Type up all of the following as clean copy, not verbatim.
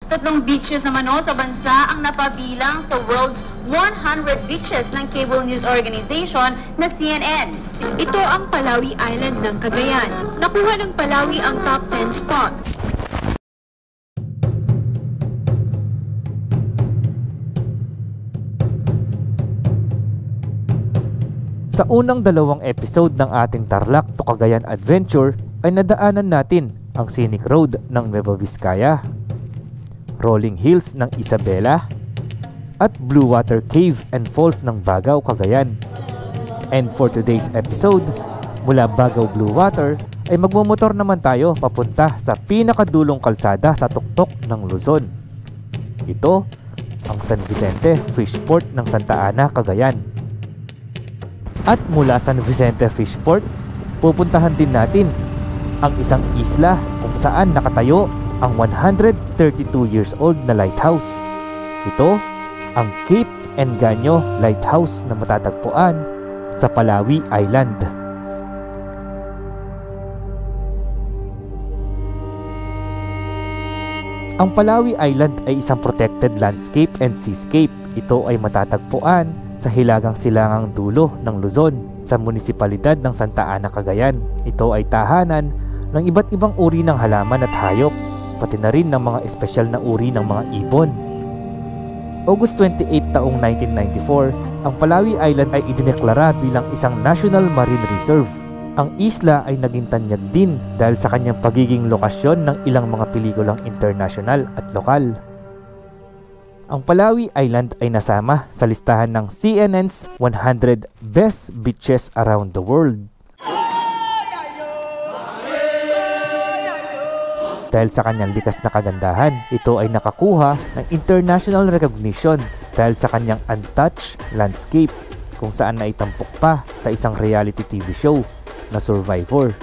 Tatlong beaches naman sa bansa ang napabilang sa world's 100 beaches ng cable news organization na CNN. Ito ang Palawi Island ng Cagayan. Nakuha ng Palawi ang top 10 spot. Sa unang dalawang episode ng ating Tarlac to Cagayan adventure ay nadaanan natin ang scenic road ng Nueva Vizcaya, rolling hills ng Isabela, at Blue Water Cave and Falls ng Bagao, Cagayan. And for today's episode, mula Bagao Blue Water ay magmumotor naman tayo papunta sa pinakadulong kalsada sa tuktok ng Luzon. Ito ang San Vicente Fishport ng Santa Ana, Cagayan. At mula San Vicente Fishport, pupuntahan din natin ang isang isla kung saan nakatayo ang 132 years old na lighthouse. Ito ang Cape Engaño Lighthouse na matatagpuan sa Palawi Island. Ang Palawi Island ay isang protected landscape and seascape. Ito ay matatagpuan sa hilagang silangang dulo ng Luzon sa munisipalidad ng Santa Ana, Cagayan. Ito ay tahanan ng iba't ibang uri ng halaman at hayop, pati na rin ng mga espesyal na uri ng mga ibon. August 28 taong 1994, ang Palawi Island ay idineklara bilang isang National Marine Reserve. Ang isla ay naging tanyag din dahil sa kanyang pagiging lokasyon ng ilang mga pelikulang international at lokal. Ang Palawi Island ay nasama sa listahan ng CNN's 100 Best Beaches Around the World. Dahil sa kanyang likas na kagandahan, ito ay nakakuha ng international recognition dahil sa kanyang untouched landscape kung saan naitampok pa sa isang reality TV show na Survivor.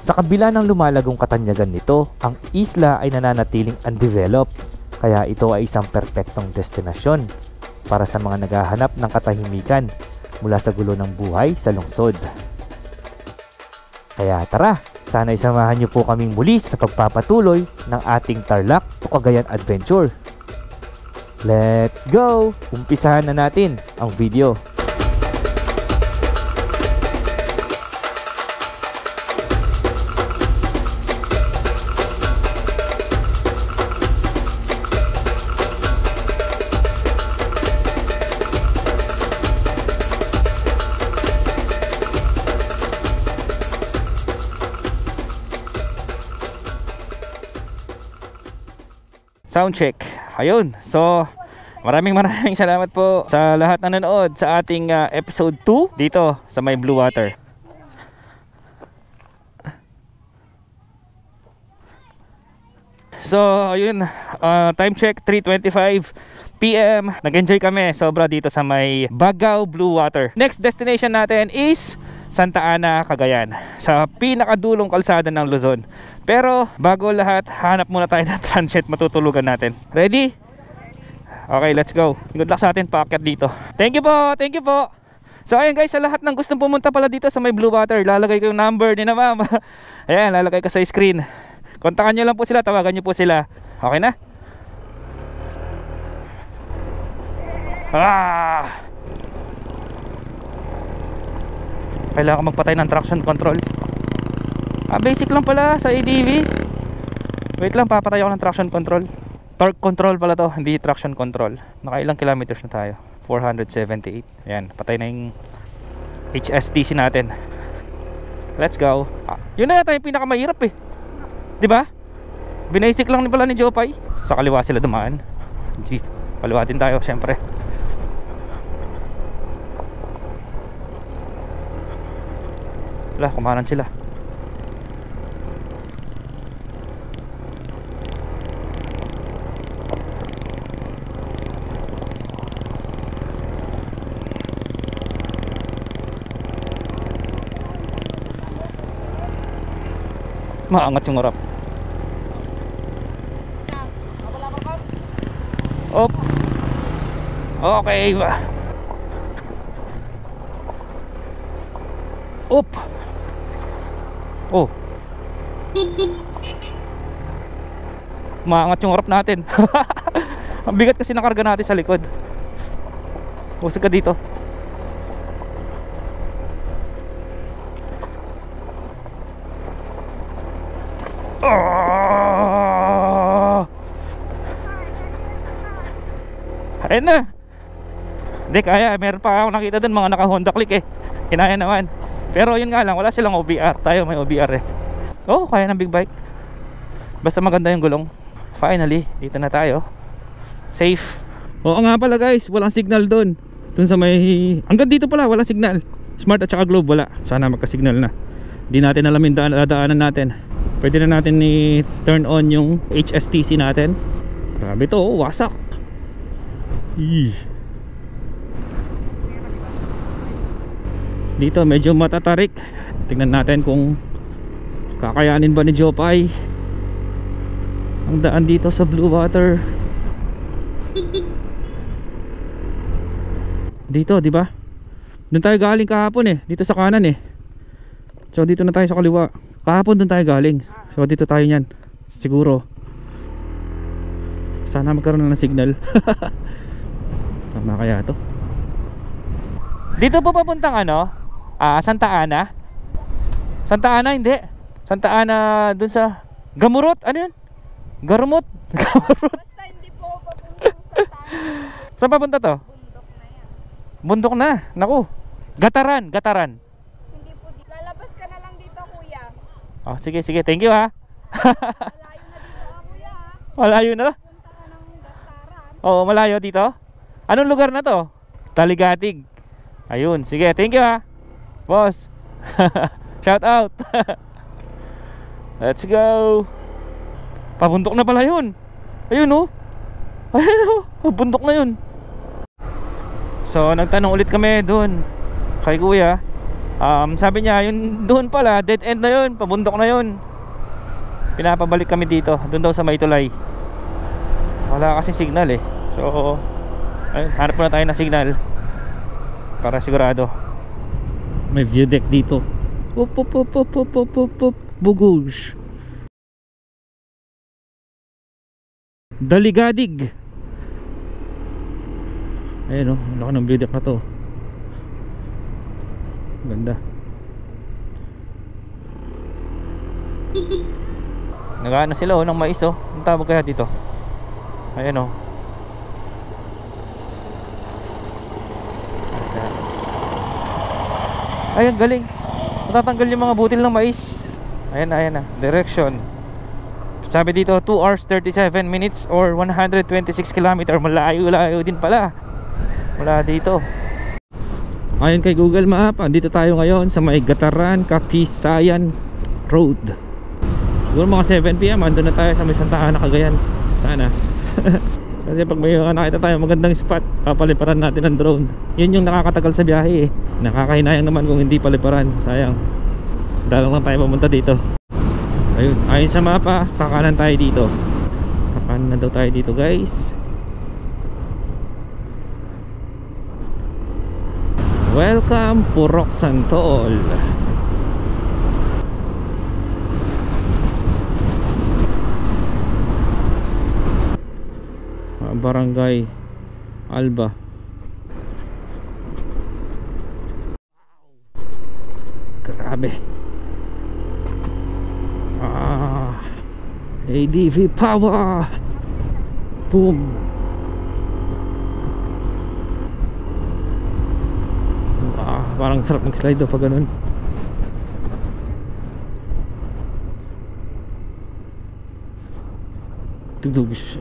Sa kabila ng lumalagong katanyagan nito, ang isla ay nananatiling undeveloped, kaya ito ay isang perpektong destinasyon para sa mga naghahanap ng katahimikan mula sa gulo ng buhay sa lungsod. Kaya tara, sana isamahan niyo po kaming muli sa pagpapatuloy ng ating Tarlac to Cagayan adventure. Let's go! Umpisahan na natin ang video. Sound check. Ayun. So, maraming salamat po sa lahat na nanood sa ating episode 2 dito sa may Blue Water. So, ayun. Time check, 3:25 PM. Nag-enjoy kami sobra dito sa may Bagao Blue Water. Next destination natin is Santa Ana, Cagayan, sa pinakadulong kalsada ng Luzon. Pero bago lahat, hanap muna tayo ng transit matutulugan natin. Ready? Okay, let's go. Good luck sa atin paakyat dito. Thank you po, thank you po. So ayun guys, sa lahat ng gustong pumunta pala dito sa may Blue Water, lalagay ko yung number ni na ma'am. Ayan, lalagay ko sa screen. Kontakan nyo lang po sila, tawagan nyo po sila. Okay na? Kailangan magpatay ng traction control. Basic lang pala sa ADV. Wait lang, papatay ako ng traction control. Torque control pala to, hindi traction control. Nakailang kilometers na tayo? 478. Ayan, patay na yung HSTC natin. Let's go. Yun na yata yung pinakamahirap eh, diba? Binasic lang pala ni Jopay. Sa kaliwa sila dumaan. G, kaliwa din tayo syempre. Wala, kumanan sila. Maangat yung harap. Op. Okay ba? Op. Oh. Maangat yung harap natin. Ang bigat kasi ng karga natin sa likod. Usag ka dito. Ayun na. Hindi kaya, meron pa ako nakita dun mga naka Honda Click eh. Kinaya naman. Pero yun nga lang, wala silang OBR. Tayo may OBR eh. Oh, kaya ng big bike. Basta maganda yung gulong. Finally, dito na tayo. Safe. Oo nga pala guys, walang signal dun. Dun sa may... Hanggang dito pala, walang signal. Smart at saka Globe, wala. Sana magka-signal na. Hindi natin alam yung daanan natin. Pwede na natin i-turn on yung HSTC natin. Grabe to, wasak. Dito medyo matatarik. Tingnan natin kung kakayanin ba ni Jopay ang daan dito sa Blue Water. Dito, di ba? Doon tayo galing kahapon eh, dito sa kanan eh. So dito na tayo sa kaliwa. Kahapon doon tayo galing. So dito tayo niyan. Siguro. Sana magkaroon na ng signal. Tama kaya to? Dito po papuntang ano? Santa Ana? Santa Ana hindi. Santa Ana dun sa Gamurot, ano yun? Garumot? Gamurot. Basta hindi po papuntang Santa Ana. Saan papunta to? Bundok na yan. Bundok na, naku. Gataran. Hindi po, lalabas ka na lang dito kuya. Oh, sige, thank you ha. Malayo na dito kuya ha. Malayo na? Punta ka ng Gataran. Oo, malayo dito. Anong lugar na to? Taligatig. Ayun, sige, thank you ha. Boss. Shout out. Let's go. Pabundok na pala yun. Ayun oh. Ayun oh, bundok na yun. So nagtanong ulit kami doon kay kuya. Sabi niya yun doon pala, dead end na yun, pabundok na yun. Pinapabalik kami dito, doon daw sa Maytulay. Wala kasi signal eh. So ayun, hanap muna tayo ng signal para sigurado. May view deck dito. Bugush. Daligadig. Ayan o, laki ng view deck na to. Ganda. Nag-ano sila oh, ng mais oh. Ang tawag kaya dito? Ayan oh. Ayan, galing. Matatanggal yung mga butil ng mais. Ayan na, direction. Sabi dito 2 hours 37 minutes or 126 km. Malayo din pala. Wala dito. Ayon kay Google Map, andito tayo ngayon sa may Gataran, Kapisayan Road. Siguro mga 7 PM andun na tayo sa may Santa Ana, Cagayan. Sana. Kasi pag may nakita tayo magandang spot, papaliparan natin ang drone. Yun yung nakakatagal sa biyahe eh. Nakakahinayang naman kung hindi paliparan. Sayang. Dalang lang tayo pumunta dito. Ayun, ayon sa mapa, kakanan tayo dito. Kakanan na daw tayo dito guys. Welcome Purok Santol. Barangay Alba. Grabe. ADV power. Boom. Parang sarap mag-slide pag ganun. Tugtog siya.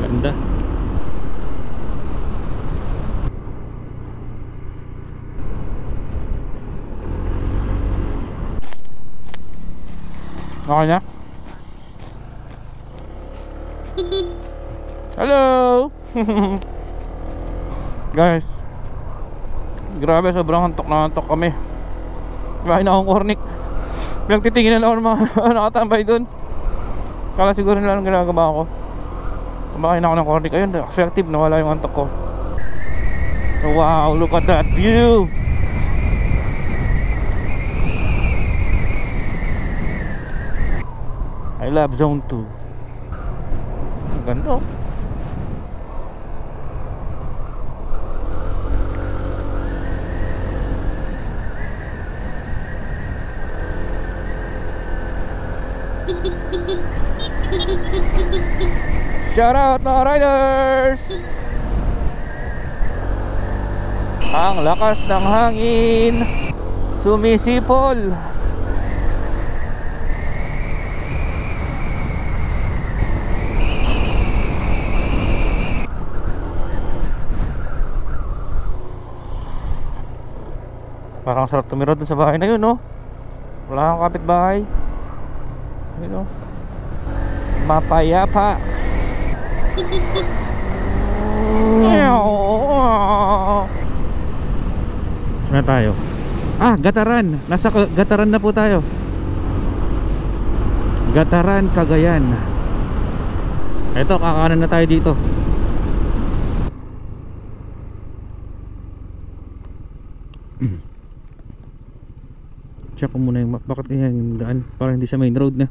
Ganda. Okay na? Hello! Guys, grabe, sobrang hantok na hantok kami. Bahay na akong cornic. Pinagtitingin na ako ng mga nakatambay dun. Kala siguro nila ang ginagawa ko. Kumakain ako ng cornic. Ayun, effective, nawala yung antok ko. Wow, look at that view. I love zone 2. Ang ganda. Shout out mga riders! Ang lakas ng hangin sumisipol. Parang sarap tumira dun sa bahay na yun, no? Wala kang kapitbahay. Yun, no? Mapayapa. Saan na tayo? Ah, Gataran. Nasa Gataran na po tayo. Gataran, Cagayan. Eto, kakanan na tayo dito. Check ko muna yung map. Bakit kaya yung daan? Parang hindi siya main road na.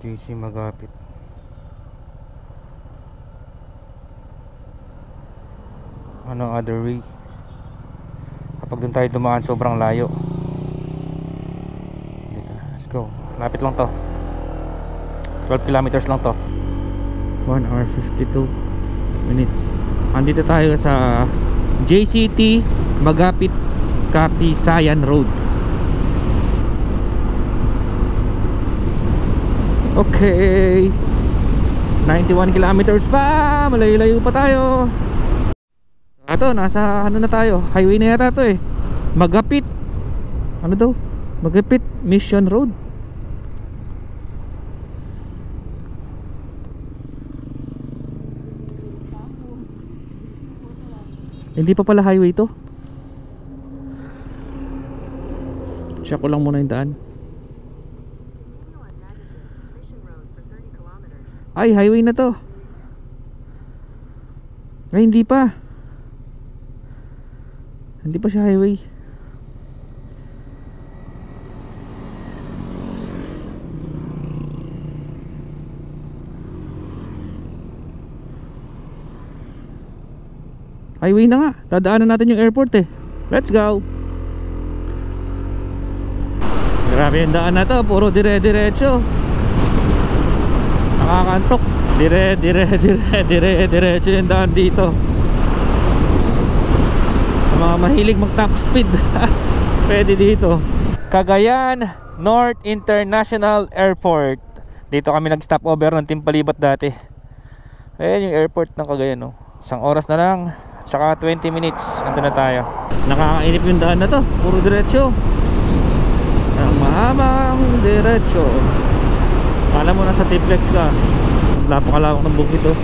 JC Magapit. Anong other way? Kapag doon tayo dumaan, sobrang layo. Dito, let's go. Lapit lang to. 12 kilometers lang to. 1 hour 52 minutes. Andito tayo sa JCT Magapit Kapisayan Road. Okay, 91 kilometers pa. Malayo-layo pa tayo. Ito, nasa ano na tayo? Highway na yata to eh. Magapit. Ano daw? Magapit Mission Road. Hindi pa pala highway to. Check ko lang muna yung daan. Ay, highway na to. Ay, hindi pa. Hindi pa siya highway. Highway na nga. Dadaanan natin yung airport eh. Let's go. Grabe yung daan na to. Puro dire-diretso. Nakakantok. Diretso yung daan dito. Sa mga mahilig mag top speed pwede dito. Cagayan North International Airport. Dito kami nag stop over ng Team Palibot dati. Ayan yung airport ng Cagayan, no? Isang oras na lang, tsaka 20 minutes andun na tayo. Nakakainip yung daan na to. Puro diretso. Ang mahabang diretso. Kala mo nasa T-Flex ka. Napakalawak ng bukid to.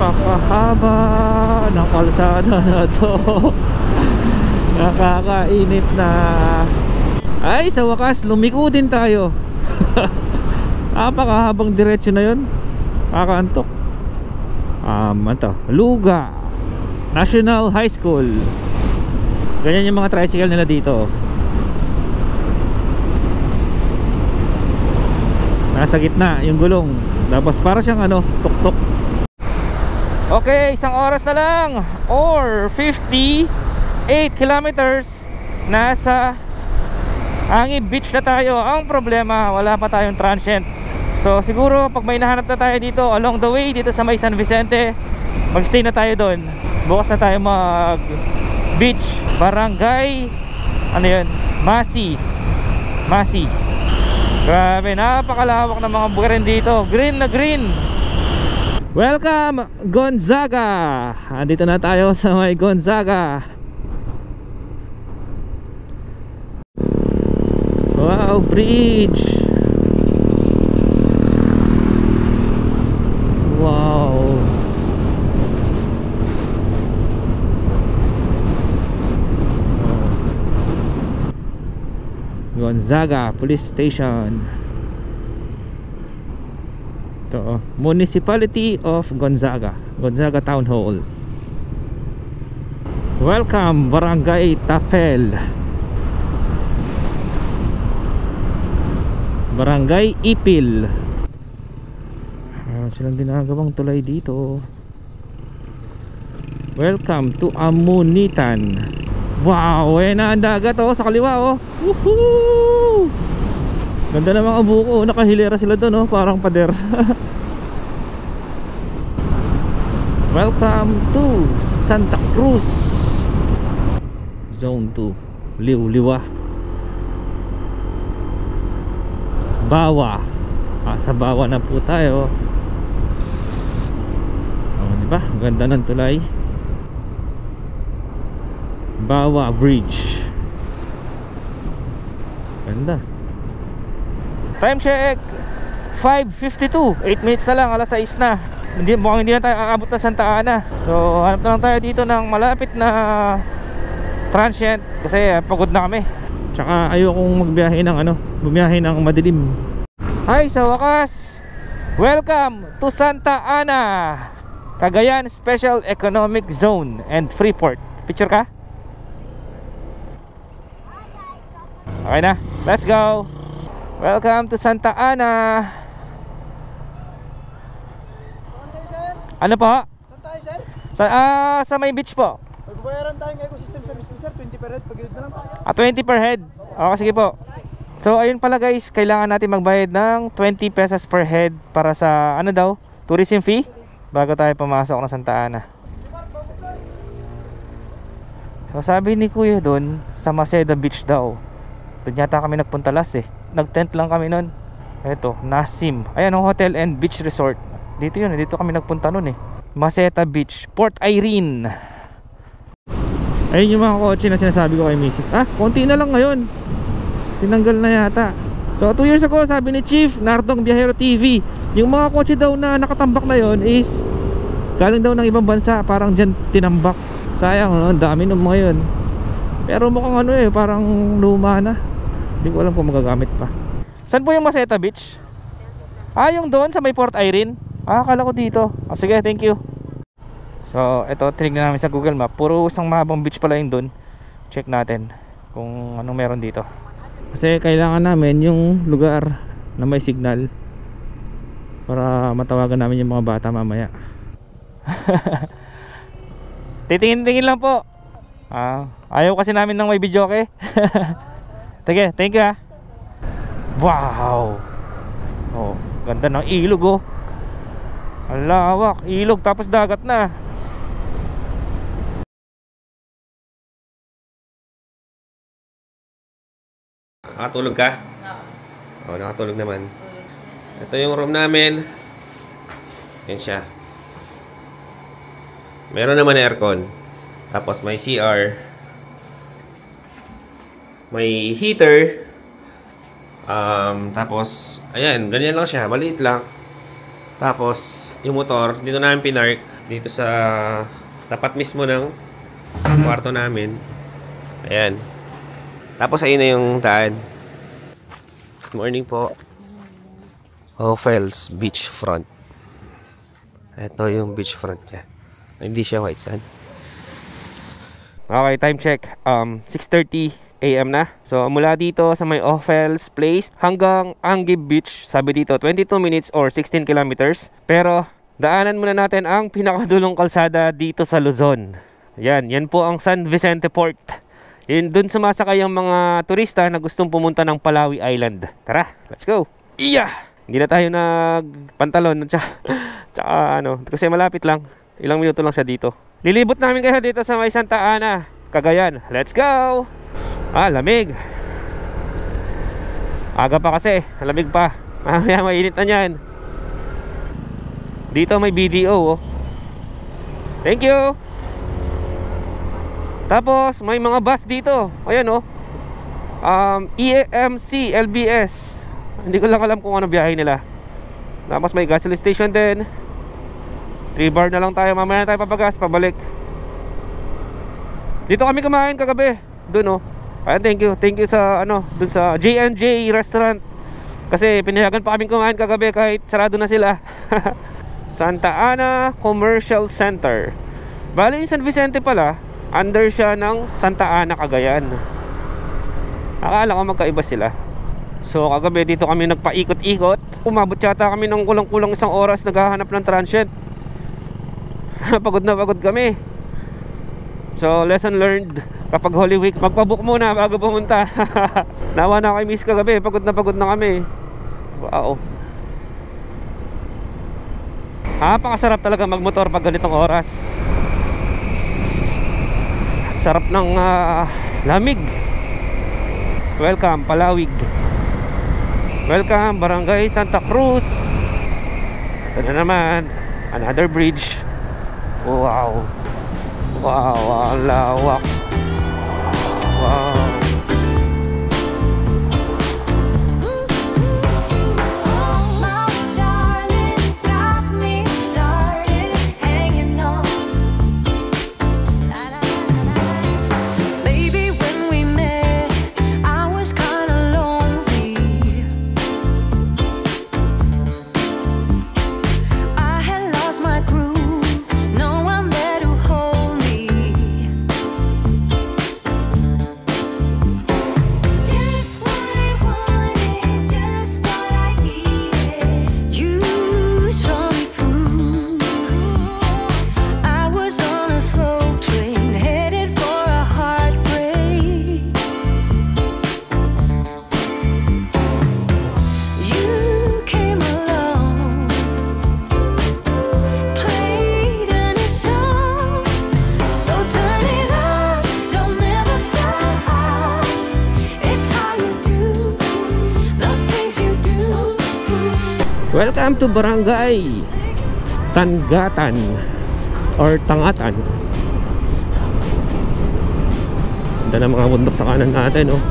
Napakahaba ng kalsada na to. Nakakainit na. Ay, sa wakas, lumiko din tayo. Napakahabang diretso na yun. Kakaantok. Ito, Luga National High School. Ganyan yung mga tricycle nila dito. Nasa gitna yung gulong. Tapos para siyang tuktok. Okay, isang oras na lang or 58 kilometers. Nasa Angi Beach na tayo. Ang problema, wala pa tayong transient. So siguro pag may nahanap na tayo dito along the way dito sa may San Vicente, magstay na tayo doon. Bukas na tayo mag beach. Barangay Masi. Grabe, napakalawak ng mga bukirin dito. Green na green. Welcome Gonzaga. Andito na tayo sa may Gonzaga. Wow, bridge. Wow. Gonzaga Police Station. Ito, Municipality of Gonzaga. Gonzaga Town Hall. Welcome Barangay Tapel. Barangay Ipil. Silang ginagawang tulay dito. Welcome to Amunitan. Wow, na ang dagat sa kaliwa Woohoo! Ganda ng mga buko, nakahilera sila doon parang pader. Welcome to Santa Cruz Zone 2. Liwa. Bawa. Sa Bawa na po tayo. Diba? Ganda ng tulay. Bawa Bridge. Ganda. Time check 5:52. 8 minutes na lang, alas 6 na. Mukhang hindi na tayo aabot ng Santa Ana. So hanap na lang tayo dito ng malapit na transient kasi pagod na kami. Tsaka ayokong magbiyahe ng madilim. Hi, sa wakas, welcome to Santa Ana, Cagayan Special Economic Zone and Freeport. Picture ka? Okay na, let's go. Welcome to Santa Ana. Ano po? Saan tayo, sir? Sa may beach po. Magbayaran tayo ng ecosystem service ko, sir. 20 per head. Pag-ilit na lang tayo. 20 per head. Okay, sige po. So ayun pala guys, kailangan natin magbayad ng 20 pesos per head para sa tourism fee bago tayo pumasok ng Santa Ana. So sabi ni Kuya doon, sa Maceda Beach daw. Doon yata kami nagpunta last Nag-tent lang kami noon. Ito, Nasim. Ayan ang Hotel and Beach Resort. Dito yun, dito kami nagpunta noon Maceda Beach, Port Irene. Ayun yung mga kotse na sinasabi ko kay Mrs. Konti na lang ngayon. Tinanggal na yata. So 2 years ago, sabi ni Chief Nardong Biyahero TV, yung mga kotse daw na nakatambak na yon is galing daw ng ibang bansa, parang dyan tinambak. Sayang, ang dami ng mga yun. Pero mukhang parang luma na. Hindi ko alam kung magagamit pa. Saan po yung Maceda Beach? Yung doon sa may Port Irene. Akala ko dito. Sige, thank you. So ito, tinignan namin sa Google Map. Puro isang mahabang beach pala yung doon. Check natin kung anong meron dito. Kasi kailangan namin yung lugar na may signal para matawagan namin yung mga bata mamaya. Titingin-tingin lang po. Ayaw kasi namin ng may video, okay? Sige, thank you Wow. Ganda ng ilog Ang lawak, ilog tapos dagat na. Nakatulog ka? Oo, nakatulog naman. Ito yung room namin. Yan siya. Meron naman aircon. Tapos may CR. May heater. Tapos, ayan, ganyan lang siya. Maliit lang. Tapos, yung motor, dito namin pinark. Dito sa tapat mismo ng kwarto namin. Ayan. Tapos ayun na yung daan. Good morning po. Hofels Beachfront. Ito yung beachfront niya. Hindi siya white sand. Okay, time check. 6:30 AM na. So mula dito sa may Hofels Place hanggang Anguib Beach, sabi dito 22 minutes or 16 kilometers. Pero daanan muna natin ang pinakadulong kalsada dito sa Luzon. Yan po ang San Vicente Port. Yun, dun sumasakay ang mga turista na gustong pumunta ng Palawi Island. Tara, let's go. Iya! Hindi na tayo nagpantalon tsaka ano, kasi malapit lang. Ilang minuto lang siya dito. Lilibot namin kayo dito sa may Santa Ana, Cagayan. Let's go! Lamig. Aga pa kasi, lamig pa. Mamaya mainit na yan. Dito may BDO, oh. Thank you! Tapos may mga bus dito. Ayan, oh. EMC, LBS. Hindi ko lang alam kung ano biyahe nila. Tapos may gasoline station din. 3 bar na lang tayo. Mamaya na tayo papagas, pabalik. Dito kami kumain kagabi. Doon, oh. Thank you sa ano, doon sa J&J restaurant. Kasi pinayagan pa kaming kumain kagabi kahit sarado na sila. Santa Ana Commercial Center. Bali yung San Vicente pala, under siya ng Santa Ana, Cagayan. Akala ko magkaiba sila. So kagabi dito kami nagpaikot-ikot. Umabot yata kami ng kulang-kulang 1 oras naghahanap ng transient. Pagod na pagod kami. So lesson learned, kapag Holy Week magpabook muna bago pumunta. Nawa na kay miss kagabi, pagod na kami. Wow. Napakasarap talaga magmotor pag ganitong oras. Sarap ng lamig. Welcome Palawig. Welcome Barangay Santa Cruz. Ito na naman, another bridge. Wow. Wow, ang lawak. Wow. Welcome to Barangay Tangatan or Tangatan. Ganda na mga bundok sa kanan natin, oh.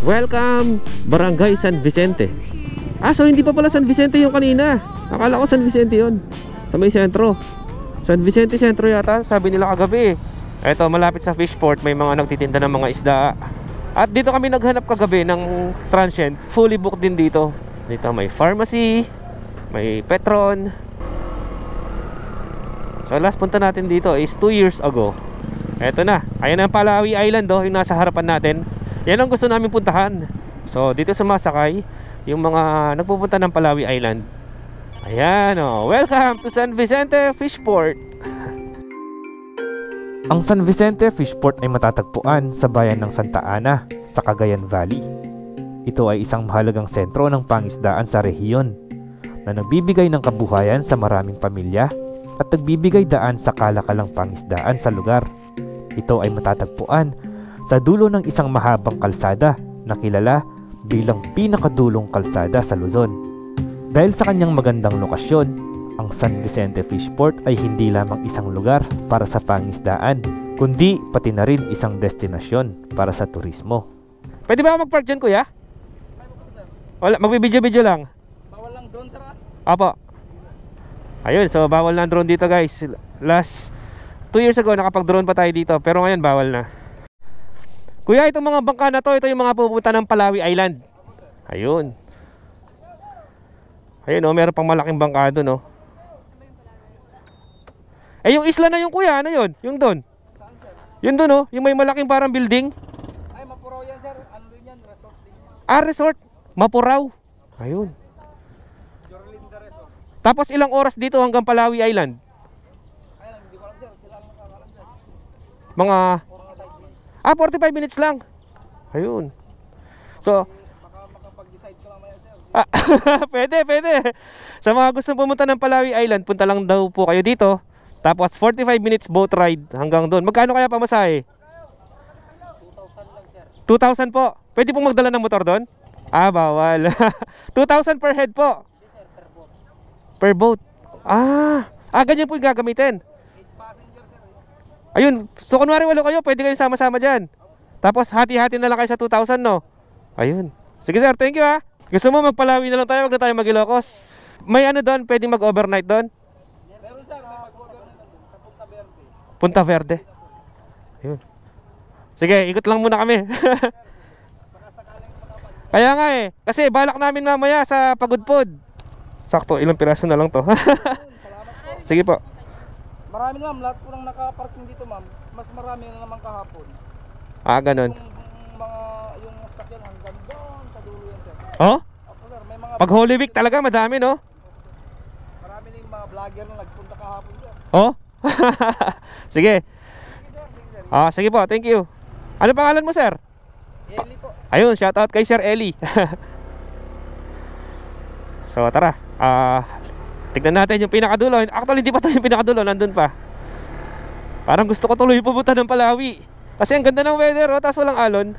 Welcome Barangay San Vicente. So hindi pa pala San Vicente yung kanina. Akala ko San Vicente yun. Sa may sentro. San Vicente sentro yata, sabi nila kagabi. Eto, malapit sa Fishport, may mga nagtitinda ng mga isda. At dito kami naghanap kagabi ng transient. Fully booked din dito. Dito may pharmacy, may Petron. So last punta natin dito is 2 years ago. Eto na, ayan ang Palawi Island, oh, yung nasa harapan natin. Yan ang gusto namin puntahan. So dito sumasakay yung mga nagpupunta ng Palawi Island. Ayan, oh, welcome to San Vicente Fishport. Ang San Vicente Fishport ay matatagpuan sa bayan ng Santa Ana sa Cagayan Valley. Ito ay isang mahalagang sentro ng pangisdaan sa rehiyon na nagbibigay ng kabuhayan sa maraming pamilya at nagbibigay daan sa kalakalang pangisdaan sa lugar. Ito ay matatagpuan sa dulo ng isang mahabang kalsada na kilala bilang pinakadulong kalsada sa Luzon. Dahil sa kanyang magandang lokasyon, ang San Vicente Fishport ay hindi lamang isang lugar para sa pangisdaan, kundi pati na rin isang destinasyon para sa turismo. Pwede ba ako mag-park dyan, kuya? Wala, magbibidyo-video lang. Bawal lang drone, sir. Apo. Ayun, so bawal na drone dito, guys. Last 2 years ago nakapag-drone pa tayo dito, pero ngayon bawal na. Kuya, itong mga bangka na to, ito yung mga pupunta ng Palawi Island. Ayun. Ayun, oh, meron pang malaking bangka doon, oh. Eh, yung isla na yung kuya, ano yun? Yung doon. Yun doon, oh, yung may malaking parang building. Ay, Mapuraw yan, sir. Ano yan? Resort din yan. Ah, resort. Mapuraw. Ayun. Jorlinda Resort. Tapos ilang oras dito hanggang Palawi Island? Ay, hindi ko alam, sir. Sila ang makakalam, sir. Mga 45 minutes. 45 minutes lang. Ayun. So, Baka makapag-decide ka mamaya, sir. pwede. Sa mga gustong pumunta ng Palawi Island, punta lang daw po kayo dito. Tapos 45 minutes boat ride hanggang doon. Magkano kaya pamasahe? 2,000 lang, sir. 2,000 po. Pwede pong magdala ng motor doon? Ah, bawal. 2,000 per head po. Per boat. Ganyan po yung gagamitin. 8 passenger, sir. Ayun. So, kunwari walo kayo, pwede kayo sama-sama dyan. Tapos hati-hati na lang kayo sa 2,000, no? Ayun. Sige, sir. Thank you, ha. Gusto mo magpalawi na lang tayo, wag na tayo mag-Ilocos. May ano doon, pwedeng mag-overnight doon? Meron, sir. May mag-order na doon sa Punta Verde. Punta Verde. Ayun. Sige, ikot lang muna kami. Kaya nga eh, kasi balak namin mamaya sa Pagudpod. Sakto, ilang piraso na lang to. Sige po. Marami, ma'am. Lahat po nang naka-parking dito, ma'am. Mas marami na naman kahapon. Ganun. Yung sakyan hanggang doon sa dulo yan, sir. Oh? Opo, sir. May mga Pag Holy Week talaga madami, no? marami na yung mga vlogger na nagpunta kahapon, sir. Oh? Sige. Sige, sir. Sige po, thank you. Ano pangalan mo, sir? Eli po. Ayun, shoutout kay Sir Eli. So tara, tignan natin yung pinakadulo. Actually, hindi pa tayo yung pinakadulo, nandun pa. Parang gusto ko tuloy pupunta ng Palawi. Kasi ang ganda ng weather, oh, tapos walang alon.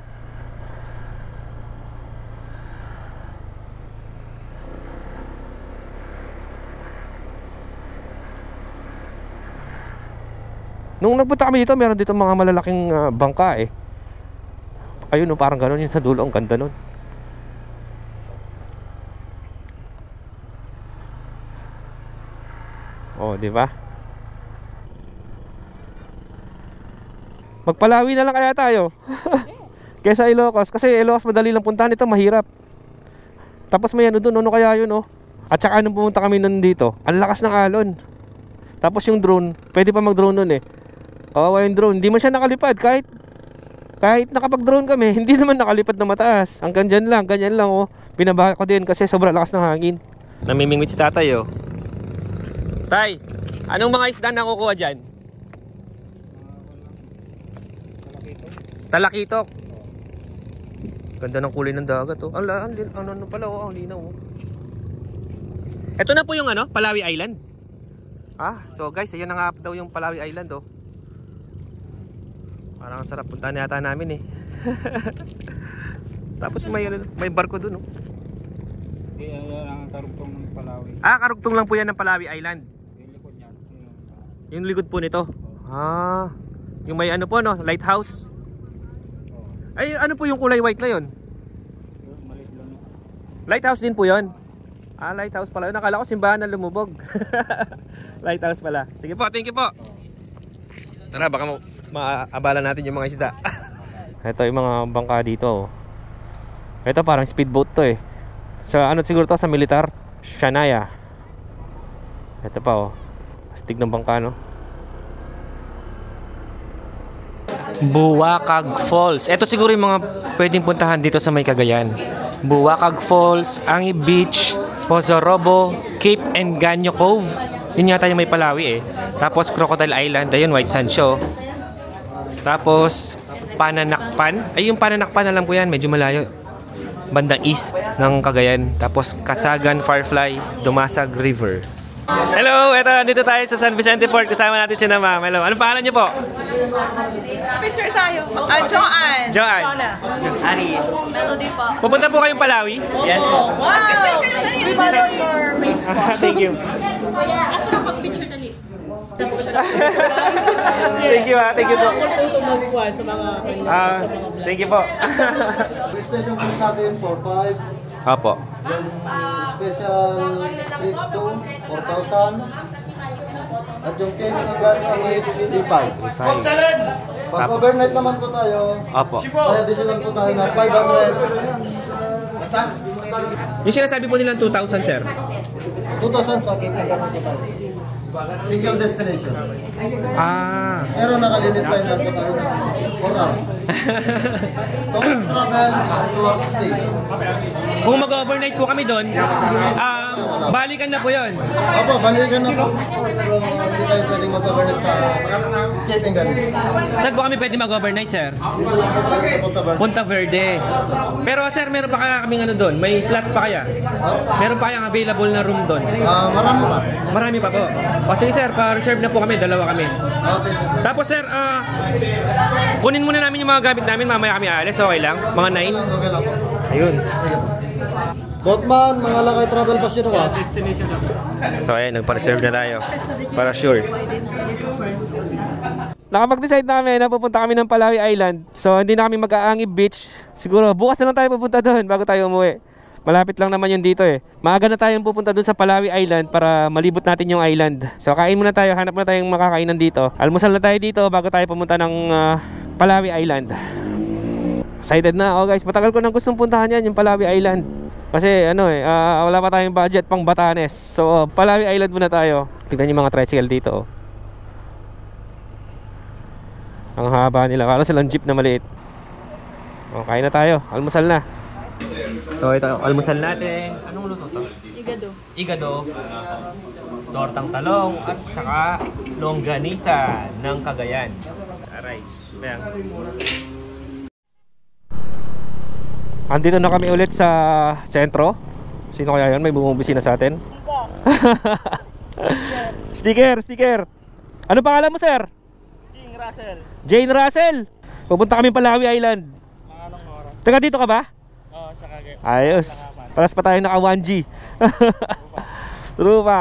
Nung nagpunta kami dito, meron dito mga malalaking bangka eh. Ayun, no, parang gano'n yung sa dulo. Ang ganda nun. Oh, di ba? Magpalawi na lang kaya tayo. Kesa Ilocos. Kasi Ilocos madali lang puntahan, ito mahirap. Tapos may ano dun, ano kaya yun, oh. At saka nung pumunta kami nun dito, ang lakas ng alon. Tapos yung drone, pwede pa mag-drone nun eh. Kawawa yung drone, hindi man siya nakalipad. Kahit nakapag-drone kami, hindi naman nakalipad na mataas. Hanggang dyan lang, ganyan lang, oh. Binaba ko din kasi sobrang lakas ng hangin. Namimingwit si tatay, oh. Tay, anong mga isda na kukuha dyan? Talakitok. Ganda ng kulay ng dagat, oh. Ano pala, oh, ang linaw, oh. Ito na po yung ano, Palawi Island. So guys, ayan na nga daw yung Palawi Island, oh. Parang sarap, puntahan yata namin eh. Tapos may barko dun, oh. Ang karugtong ng Palawi. Karugtong lang po yan ng Palawi Island. Yung likod niya. Yung likod po nito. Yung may ano po, no, lighthouse. Ay, ano po yung kulay white na yun? Maliit lang. Lighthouse din po yun. Lighthouse pala yun. Nakala ko simbahan na lumubog. Lighthouse pala. Sige po, thank you po. Tara, baka maabala natin yung mga isda. Ito yung mga bangka dito, oh. Ito parang speedboat to eh. Sa ano siguro to, sa militar, Shanaya. Ito pa, oh. Astig ng bangka, no? Buwakag Falls. Ito siguro yung mga pwedeng puntahan dito sa may Cagayan. Buwakag Falls, Angi Beach, Pozorobo, Cape Engaño Cove. Yun yata yung may Palawi eh. Tapos Crocodile Island, ayun, White Sand Show. Tapos Pananakpan. Ay, yung Pananakpan, alam ko yan, medyo malayo. Bandang east ng Cagayan. Tapos Kasagan, Firefly, Dumasag River. Hello, eto, dito tayo sa San Vicente Port. Kasama natin si Ma'am. Hello, anong pangalan niyo po? Picture tayo. Joanne. Joanne. Aris. Melody po. Pupunta po kayong Palawi? Yes po. Wow! Kasi kayo kanina. Follow your page po. Thank you. Thank you, thank you po. Thank you po. Special trip natin, 4-5. Opo. Special trip to 4,000. At yung cable ng gano'n ay 3,500. Pag overnight naman po tayo, Opo. kaya additional po tayo na 500. Yung sinasabi po nilang 2,000, sir? 2,000 sa cable ng gano'n po tayo. Single destination. Pero naka-limit time lang po tayo ng 4 hours. Total travel, 2 hours stay. Kung mag-overnight po kami doon, balikan na po yun. Opo, balikan na po. Pero hindi tayo pwedeng mag-overnight sa Cape Engan. Saan po kami pwede mag-overnight, sir? Punta Verde. Pero sir, meron pa kaya kaming ano doon? May slot pa kaya? Meron pa kayang available na room doon? Marami pa. Marami pa po. O sige sir, pa-reserve na po kami, dalawa kami. Okay, sir. Tapos sir, kunin muna namin yung mga gamit namin, mamaya kami aalis, okay lang? Mga 9? Okay lang po. Ayun. Botman, mga lakay travel bus yun ako. So ayun, nagpa-reserve na tayo. Para sure. Nakapag-decide na kami na pupunta kami ng Palawi Island. So hindi na kami mag-Aangi Beach. Siguro bukas na lang tayo pupunta doon bago tayo umuwi. Malapit lang naman yun dito eh. Maaga na tayong pupunta doon sa Palawi Island para malibot natin yung island. So kain muna tayo, hanap muna tayong makakainan dito. Almusal na tayo dito bago tayo pumunta ng Palawi Island. Excited na ako guys, matagal ko nang gustong puntahan yan, yung Palawi Island. Kasi ano eh, wala pa tayong budget pang Batanes. So Palawi Island muna tayo. Tignan yung mga tricycle dito. Ang haba nila, para silang jeep na maliit. Kain na tayo, almusal na. So ito, almusal natin. Anong luto to? Igado. Igado, tortang talong at saka longganisa ng Cagayan. Rice. Ayan. Andito na kami ulit sa sentro. Sino kaya yun? May bumubisina sa atin? Sticker, sticker. Ano pangalan mo, sir? Jane Russell. Jane Russell. Pupunta kami Palawi Island. Mga anong oras? Taga dito ka ba? Oo, sa Cagayan. Ayos. Paras pa tayo naka 1G. Trupa.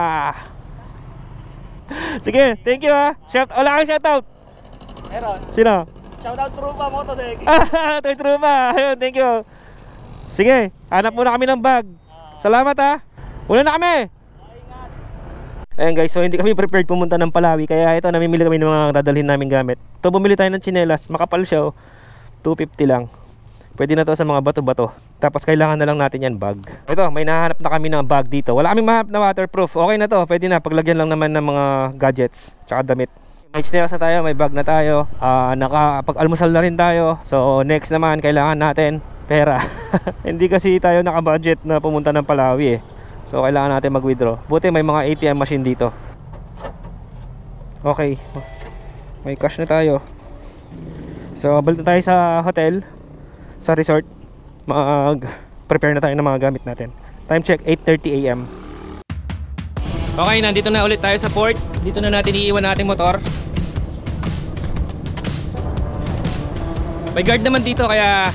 Sige, thank you ha. Wala kang shoutout. Meron. Sino? Shoutout Trupa Motodeg. Toy Trupa. Ayun, thank you. Sige, hanap muna kami ng bag. Salamat ha. Una na kami. Ayan guys, so hindi kami prepared pumunta ng Palawi. Kaya ito, namimili kami ng mga dadalhin namin gamit. Ito, bumili tayo ng tsinelas. Makapal siya, 250 lang. Pwede na to sa mga bato-bato. Tapos kailangan na lang natin yan bag. Ito, may nahanap na kami ng bag dito. Wala kaming mahanap na waterproof. Okay na to, pwede na. Paglagyan lang naman ng mga gadgets tsaka damit. May tsinelas na tayo, may bag na tayo. Nakapag-almusal na rin tayo. So next naman, kailangan natin pera. Hindi kasi tayo naka-budget na pumunta ng Palawi eh. So kailangan natin mag-withdraw. Buti may mga ATM machine dito. Okay, may cash na tayo. So balik na tayo sa hotel, sa resort. Mag-prepare na tayo ng mga gamit natin. Time check, 8:30 AM. Okay, nandito na ulit tayo sa port. Dito na natin iiwan nating motor. May guard naman dito kaya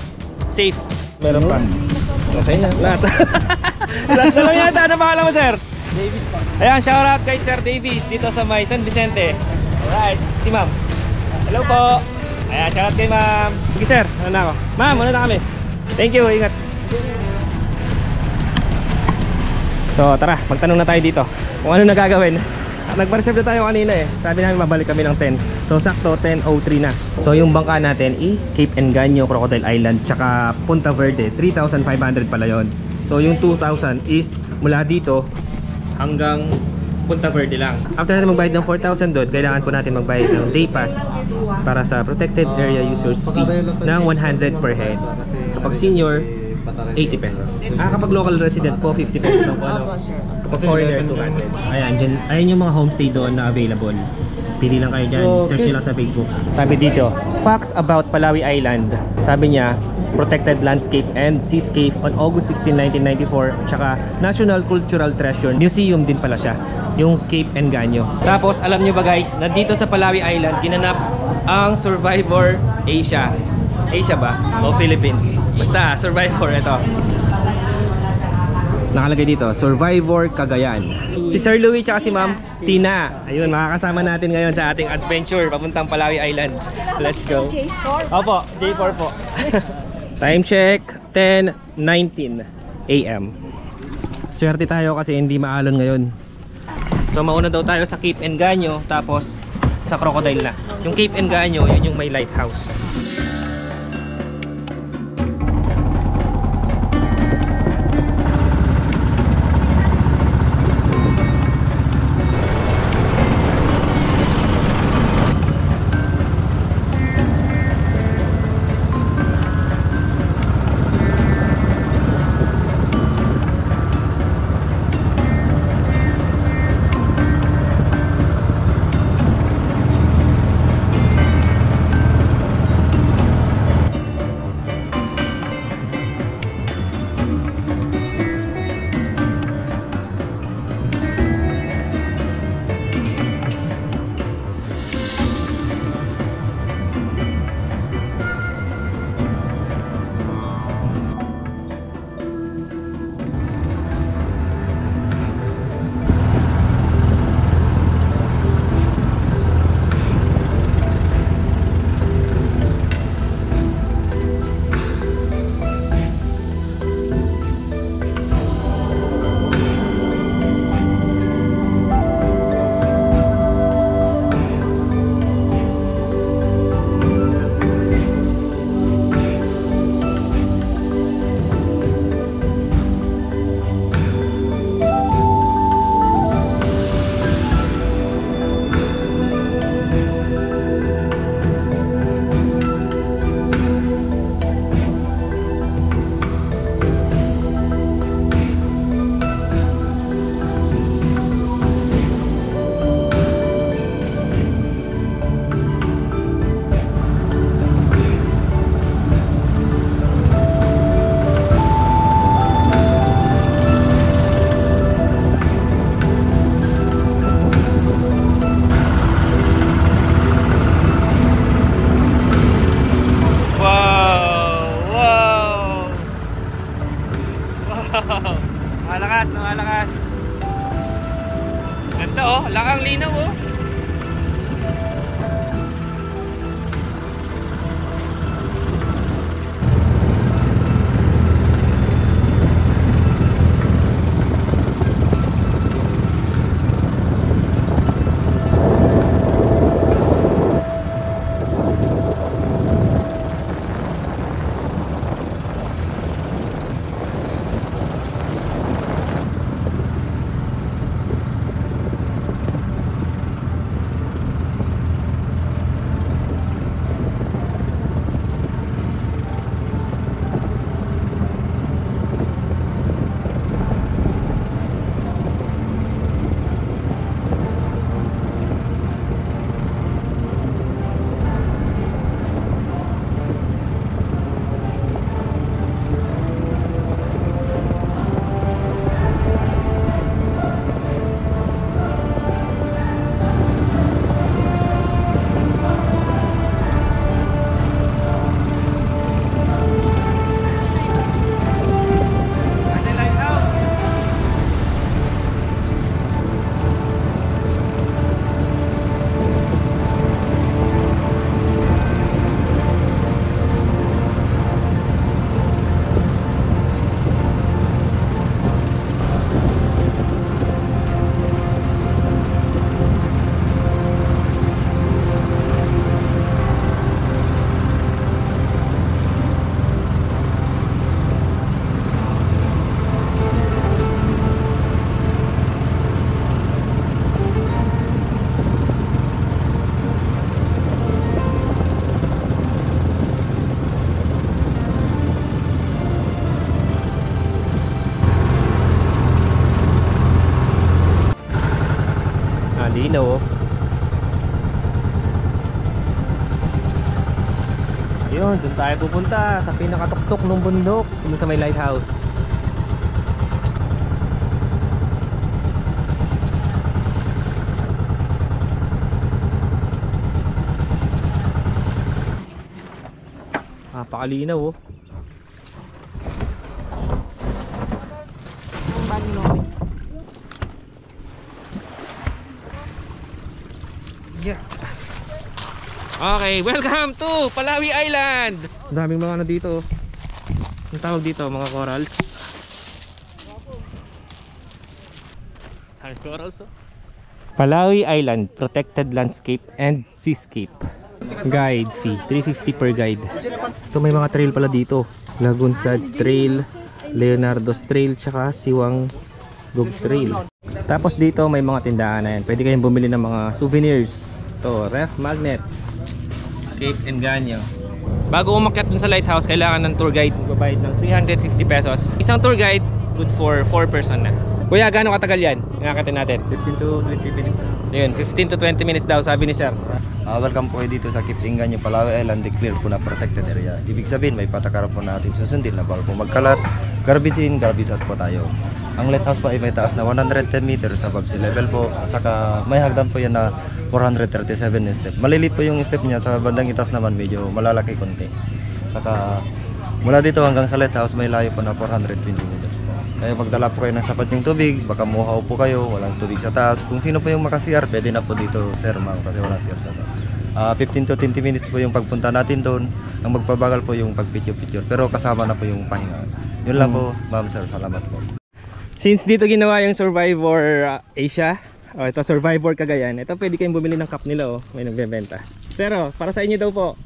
safe. Meron pa. Okay na, lahat. Last na lang yata. Ano pangalan mo, sir? Davis pa. Ayan, shout out kay Sir Davis dito sa may San Vicente. Alright, si ma'am. Hello po. Ayan, shout out kay ma'am. Sige sir, ano na ako? Ma'am, ano na kami? Thank you, ingat. So tara, magtanong na tayo dito kung ano na gagawin. Nagpa-reserve na tayo kanina eh. Sabi namin mabalik kami ng 10. So sakto 10:03 na. So yung bangka natin is Cape Engaño, Crocodile Island, tsaka Punta Verde. 3,500 pala yon. So yung 2,000 is mula dito hanggang Punta Verde lang. After natin magbayad ng 4,000 doon, kailangan po natin magbayad ng day pass para sa protected area users fee ng 100 per head. Kapag senior, 80 pesos. Kapag local resident po, 50 pesos lang po. Ano? Kapag foreigner, 200. Ayan yung mga homestay doon na available. Pili lang kayo dyan. Search nyo lang sa Facebook. Sabi dito, facts about Palawi Island. Sabi niya, Protected Landscape and Seascape on August 16, 1994. Tsaka National Cultural Treasure Museum din pala siya, yung Cape Engaño. Tapos alam nyo ba guys, nandito sa Palawi Island ginanap ang Survivor Asia. Asia ba? O Philippines? Basta Survivor, ito. Nakalagay dito, Survivor Cagayan. Si Sir Louie tsaka si Ma'am Tina. Ayun, makakasama natin ngayon sa ating adventure papuntang Palawi Island. Let's go. Opo, J4 po. Time check, 10:19 AM. Swerte tayo kasi hindi maalon ngayon. So mauna daw tayo sa Cape Engaño, tapos sa Crocodile na. Yung Cape Engaño, yun yung may lighthouse. Yun, dun tayo pupunta sa pinakatuktok ng bundok, dun sa may lighthouse. Napakalinaw oh. Yeah. Okay, welcome to Palawi Island. Ang daming mga ano dito. Ang tawag dito, mga corals. Corals oh. Palawi Island, protected landscape and seascape. Guide fee, 350 per guide. Ito may mga trail pala dito. Lagoon Sads Trail, Leonardo's Trail, tsaka Siwang Gog Trail. Tapos dito may mga tindahan na yan. Pwede kayong bumili ng mga souvenirs. Ito, ref magnet, Cape Engaño. Bago umakyat dun sa lighthouse, kailangan ng tour guide. Magbabayad ng 350 pesos. Isang tour guide, good for 4 person na. Kuya, gaano katagal yan? Ingakatin natin. 15 to 20 minutes. Yun, 15 to 20 minutes daw, sabi ni sir. Welcome po kayo dito sa Cape Engaño, Palawi Island, declare po na protected area. Ibig sabihin, may patakaran po natin susundin na bawal po magkalat, garbage in, garbage out po tayo. Ang lighthouse po ay may taas na 110 meters above sea level po. Saka may hagdan po yan na 437 step. Malilit po yung step niya, sa bandang itaas naman medyo malalaki konti. Saka mula dito hanggang sa lighthouse may layo po na 420 meters. Kaya magdala po kayo ng sapat yung tubig, baka muhaw po kayo, walang tubig sa taas. Kung sino po yung makasiyar, pwede na po dito, sir, ma'am, kasi walang siyar sa taas. 15 to 20 minutes po yung pagpunta natin doon. Ang magpabagal po yung pagpicture-picture, pero kasama na po yung pahinga. Yun lang po, ma'am, sir, salamat po. Since dito ginawa yung Survivor Asia, ito Survivor Cagayan, ito pwede kayong bumili ng cup nila, may nagbebenta. Sir, para sa inyo daw po.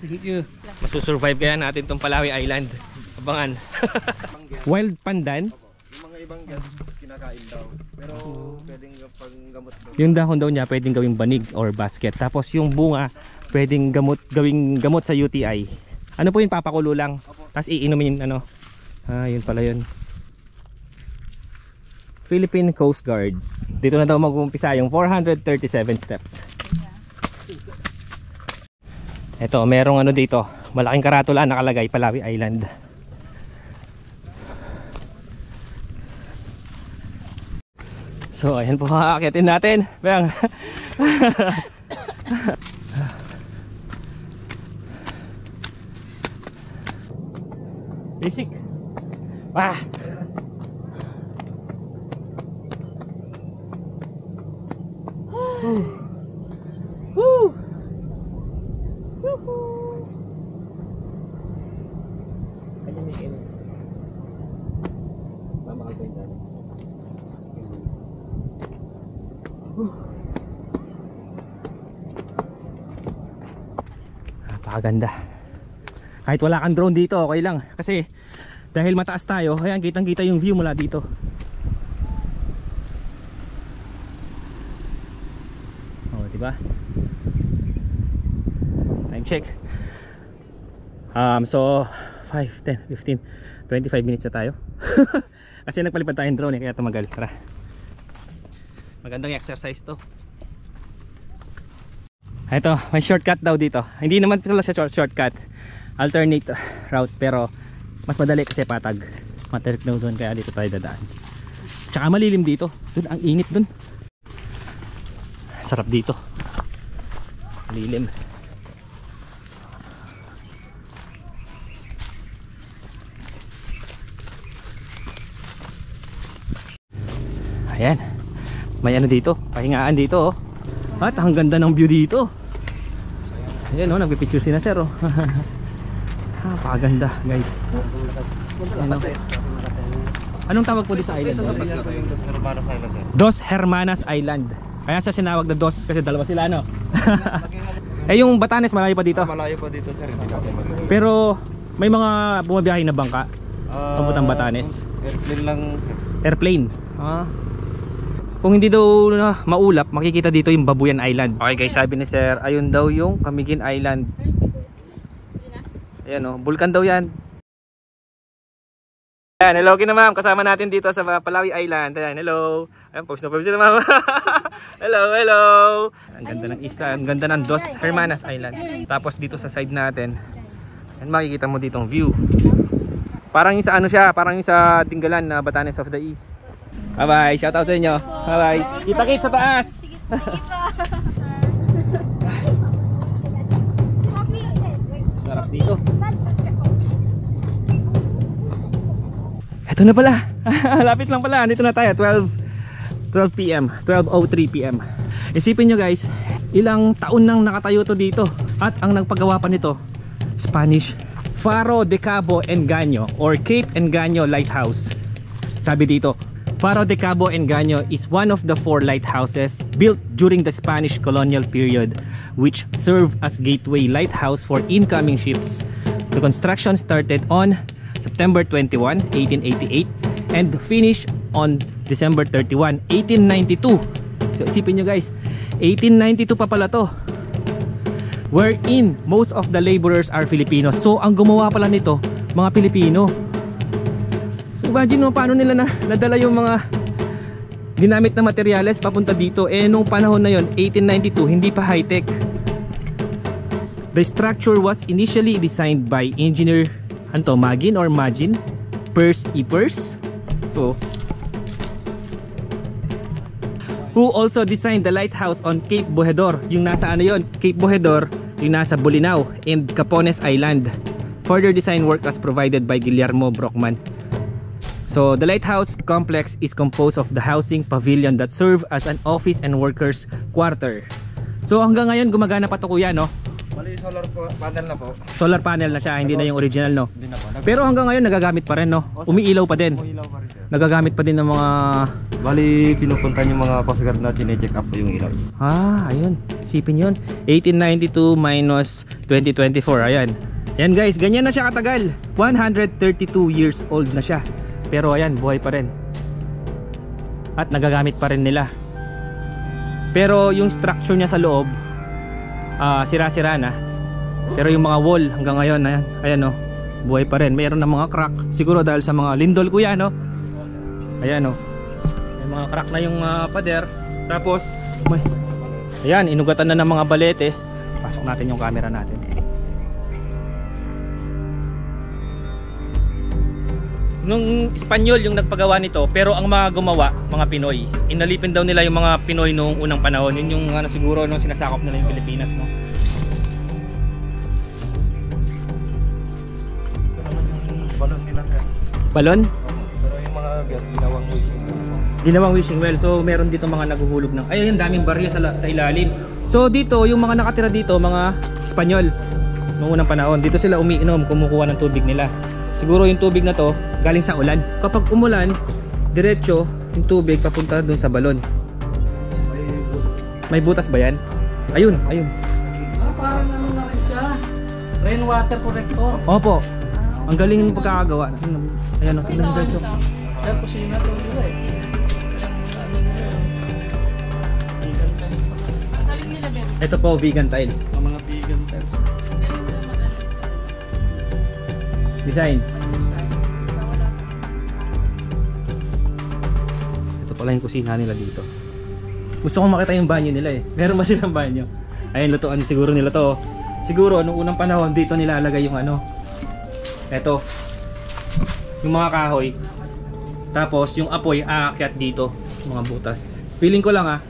Thank you. Masusurvive kaya natin tong Palawi Island. Abangan. Wild pandan? Yung mga ibang kinakain daw, pero pwedeng panggamot daw. Yung dahon daw niya pwedeng gawing banig or basket. Tapos yung bunga pwedeng gawing gamot sa UTI. Ano po yun, papakulo lang. Tapos iinumin ano. Yun pala yun. Philippine Coast Guard. Dito na daw mag-uumpisa yung 437 steps. Ito, merong ano dito. Malaking karatula nakalagay, Palawi Island. So, ayan po, akyatin natin. Bang. Basic. Wah. Woo. Napakaganda. Kahit wala kang drone dito, okay lang. Kasi dahil mataas tayo, ayan, kitang kita yung view mula dito. Oh, diba? Time check. So 5, 10, 15, 25 minutes na tayo. Kasi nagpalipad tayong drone kaya tumagal. Tara. Magandang exercise to. Ito, may shortcut daw dito. Hindi naman pala siya shortcut, alternate route, pero mas madali kasi patag. Matarik daw doon, kaya dito tayo dadaan. Tsaka malilim dito. Doon, ang init doon. Sarap dito. Malilim. Ayan. May ano dito, pahingaan dito oh. At ang ganda ng view dito. Ayan oh, nagpipicture si na sir oh. Napakaganda guys. Ano? Anong tawag po dito sa island? Dos Hermanas Island. Kaya siya sinawag na Dos kasi dalawa sila ano. Eh yung Batanes malayo pa dito? Malayo pa dito sir. Pero may mga bumabiyahe na bangka papuntang Batanes? Airplane lang. Airplane? Kung hindi daw maulap, makikita dito yung Babuyan Island. Okay guys, sabi ni sir, ayun daw yung Camiguin Island. Ayan o, bulkan daw yan. Ayan, hello kina ma'am, kasama natin dito sa Palawi Island. Ayan, hello. Ayan, post na ma'am. Hello, hello! Ang ganda ng isla, ang ganda ng Dos Hermanas Island. Tapos dito sa side natin, and makikita mo ditong view. Parang yung sa ano siya, parang yung sa Tinggalan na Batanes of the East. Bye-bye, shoutout sa inyo. Bye-bye. Kita-kits sa taas! Sarap dito. Ito na pala. Lapit lang pala. Dito na tayo. 12 PM. 12:03 PM. Isipin nyo guys, ilang taon nang nakatayo to dito. At ang nagpagawa pa nito, Spanish. Faro de Cabo Engaño or Cape Engaño Lighthouse. Sabi dito, Faro de Cabo Engaño is one of the 4 lighthouses built during the Spanish colonial period, which served as gateway lighthouse for incoming ships. The construction started on September 21, 1888 and finished on December 31, 1892. So isipin nyo guys, 1892 pa pala to, wherein most of the laborers are Filipinos. So ang gumawa pala nito, mga Pilipino. So imagine mo paano nila nadala yung mga ginamit na materyales papunta dito. Eh nung panahon na yon, 1892, hindi pa high-tech. The structure was initially designed by engineer Magin or Magin Pers Ipers, so who also designed the lighthouse on Cape Bohedor. Yung nasa ano yon, Cape Bohedor, yung nasa Bolinao and Capones Island. Further design work was provided by Guillermo Brockman. So the lighthouse complex is composed of the housing pavilion that serve as an office and workers quarter. So hanggang ngayon gumagana pa to kuya, no? Bali solar panel na po. Solar panel na siya, hindi na yung original, no? Hindi na po. Pero hanggang ngayon nagagamit pa rin, no? Umiilaw pa din. Umiilaw pa rin, sir. Nagagamit pa din ng mga... Bali pinupunta yung mga Coast Guard na chine-check up po yung ilaw. Ayun. Isipin yun. 1892 minus 2024. Ayan. Ayan guys, ganyan na siya katagal. 132 years old na siya. Pero ayan, buhay pa rin. At nagagamit pa rin nila. Pero yung structure niya sa loob, sira-sira na. Pero yung mga wall hanggang ngayon, ayan oh, buhay pa rin. Mayroon na mga crack. Siguro dahil sa mga lindol kuya, no? Ayan oh. May mga crack na yung pader. Tapos, ayan, inugatan na ng mga balete. Pasok natin yung camera natin. Nung Espanyol yung nagpagawa nito, pero ang mga gumawa, mga Pinoy. Inalipin daw nila yung mga Pinoy noong unang panahon. Yun yung siguro nung sinasakop nila yung Pilipinas, no? Ito naman yung balon nila, sir. Balon? Pero yung mga gas ginawang wishing well. Ginawang wishing well. So meron dito mga naguhulog ng, ayun, daming barya sa ilalim. So dito, yung mga nakatira dito, mga Espanyol noong unang panahon, dito sila umiinom, kumukuha ng tubig nila. Siguro yung tubig na to galing sa ulan. Kapag umulan, diretso yung tubig papunta dun sa balon. May butas ba yan? Ayun, ayun. Parang ano na rin siya, rainwater collector. Opo. Ang galing yung pagkakagawa. Ayan o, tignan guys. Yan po siya ito nila eh. Ito po, vegan tiles. Ang mga vegan tiles. Design. Ito pala yung kusina nila dito. Gusto kong makita yung banyo nila eh. Meron ba silang banyo? Ayun, lutuan siguro nila to. Siguro noong unang panahon dito nilalagay yung ano. Ito. Yung mga kahoy. Tapos yung apoy aakyat dito. Mga butas. Feeling ko lang ah.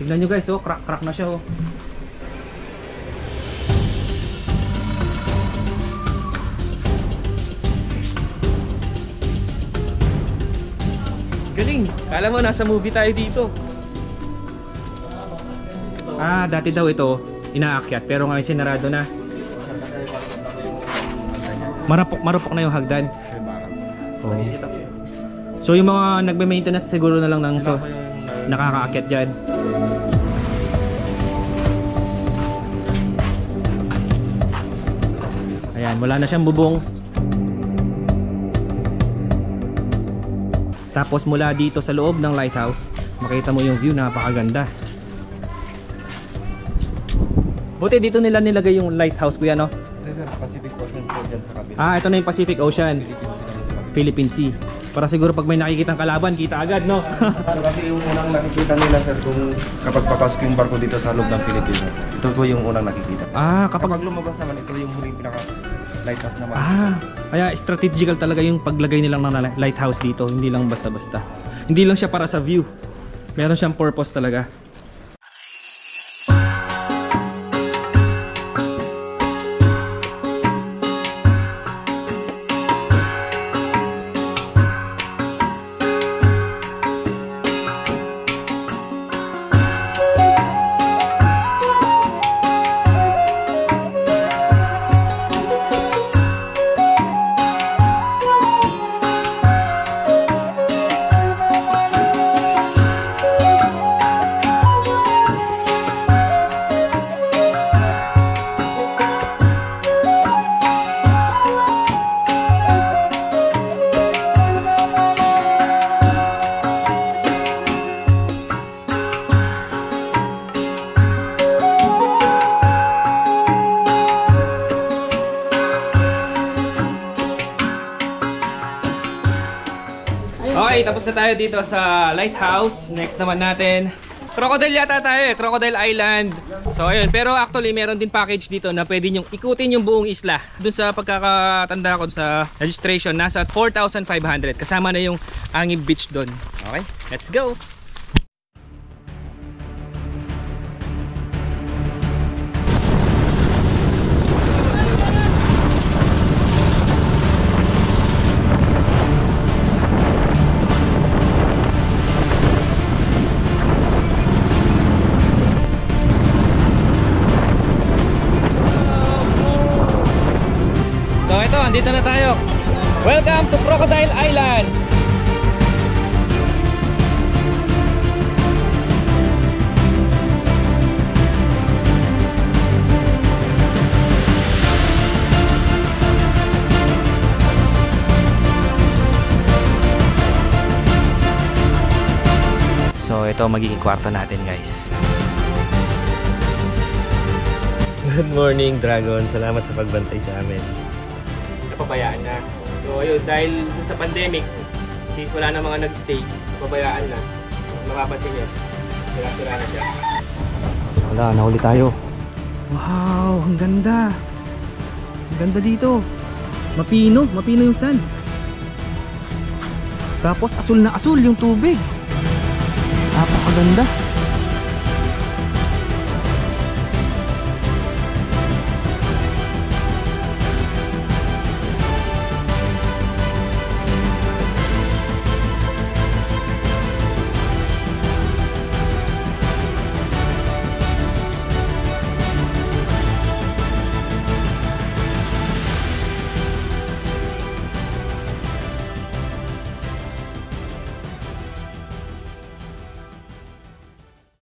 Tignan nyo guys, oh, crack na siya oh. Galing. Kala mo nasa movie tayo dito. Dati daw ito inaakyat pero ngayon sinarado na. Marupok na yung hagdan. Oh. So yung mga nagme-maintenance siguro na lang ng nakakaakyat dyan. Ayan, wala na siyang bubong. Tapos mula dito sa loob ng lighthouse, makita mo yung view, napakaganda. Buti dito nila nilagay yung lighthouse kuya, no? Sir, Pacific Ocean po dyan sa kabila. Ito na yung Pacific Ocean. Philippine Sea. Para siguro pag may nakikitang kalaban, kita agad, no? Kasi yung unang nakikita nila, sir, kung kapag papasok yung barko dito sa loob ng Pilipinas, sir. Ito po yung unang nakikita. Kapag lumabas naman, ito yung huling pinaka-lighthouse naman. Kaya strategical talaga yung paglagay nilang ng lighthouse dito. Hindi lang basta-basta. Hindi lang siya para sa view. Meron siyang purpose talaga. Okay, tapos na tayo dito sa lighthouse. Next naman natin, Crocodile yata tayo eh, Crocodile Island. So ayun, pero actually meron din package dito na pwede nyong ikutin yung buong isla. Doon sa pagkakatanda ko sa registration, nasa 4,500. Kasama na yung Angib Beach doon. Okay, let's go! Dito na tayo. Welcome to Crocodile Island. So ito magiging kwarto natin, guys. Good morning, Dragon. Salamat sa pagbantay sa amin. Napabayaan na. So ayun, dahil sa pandemic, since wala na mga nagstay, napabayaan na. Makapansin nyo, sira-sira na siya. Wala, nahuli tayo. Wow, ang ganda. Ang ganda dito. Mapino yung sand. Tapos asul na asul yung tubig. Napakaganda.